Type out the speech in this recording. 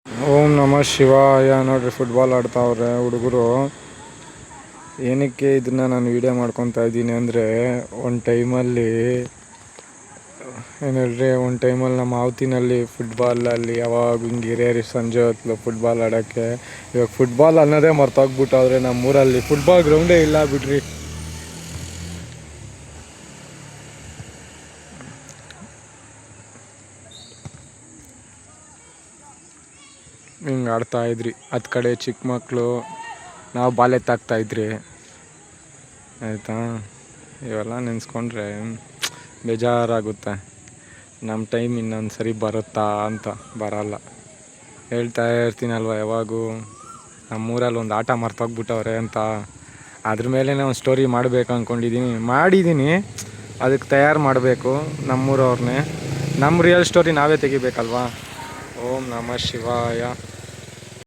ಓಂ ನಮಃ ಶಿವಾಯ. ನೋಡ್ರಿ ಫುಟ್ಬಾಲ್ ಆಡ್ತಾವ್ರೆ ಹುಡುಗರು. ಏನಕ್ಕೆ ಇದನ್ನು ನಾನು ವೀಡಿಯೋ ಮಾಡ್ಕೊತಾ ಇದ್ದೀನಿ ಅಂದರೆ, ಒಂದು ಟೈಮಲ್ಲಿ ಒಂದು ಟೈಮಲ್ಲಿ ನಮ್ಮ ಆವತಿನಲ್ಲಿ ಫುಟ್ಬಾಲಲ್ಲಿ ಯಾವಾಗ ಹಿಂಗೆ ಹಿರಿಯರಿ ಸಂಜೆ ಹೊತ್ತು ಫುಟ್ಬಾಲ್ ಆಡೋಕ್ಕೆ, ಇವಾಗ ಫುಟ್ಬಾಲ್ ಅನ್ನೋದೇ ಮರ್ತೋಗ್ಬಿಟ್ಟಾದ್ರೆ ನಮ್ಮೂರಲ್ಲಿ ಫುಟ್ಬಾಲ್ ಗ್ರೌಂಡೇ ಇಲ್ಲ ಬಿಡ್ರಿ. ಹಿಂಗೆ ಆಡ್ತಾಯಿದ್ರಿ. ಹತ್ತು ಕಡೆ ಚಿಕ್ಕ ಮಕ್ಕಳು ನಾವು ಬಾಲ್ ಎತ್ತಾಕ್ತಾಯಿದ್ರಿ ಆಯಿತಾ. ಇವೆಲ್ಲ ನೆನೆಸ್ಕೊಂಡ್ರೆ ಬೇಜಾರಾಗುತ್ತೆ. ನಮ್ಮ ಟೈಮ್ ಇನ್ನೊಂದು ಸರಿ ಬರುತ್ತಾ ಅಂತ. ಬರಲ್ಲ. ಹೇಳ್ತಾ ಇರ್ತೀನಲ್ವ ಯಾವಾಗೂ, ನಮ್ಮೂರಲ್ಲಿ ಒಂದು ಆಟ ಮರ್ತೋಗ್ಬಿಟ್ಟವ್ರೆ ಅಂತ. ಅದ್ರ ಮೇಲೆ ಒಂದು ಸ್ಟೋರಿ ಮಾಡಬೇಕು ಮಾಡಿದ್ದೀನಿ. ಅದಕ್ಕೆ ತಯಾರು ಮಾಡಬೇಕು ನಮ್ಮೂರವ್ರನ್ನೇ. ನಮ್ಮ ರಿಯಲ್ ಸ್ಟೋರಿ ನಾವೇ ತೆಗಿಬೇಕಲ್ವಾ. ಓಂ ನಮಃ ಶಿವಾಯ.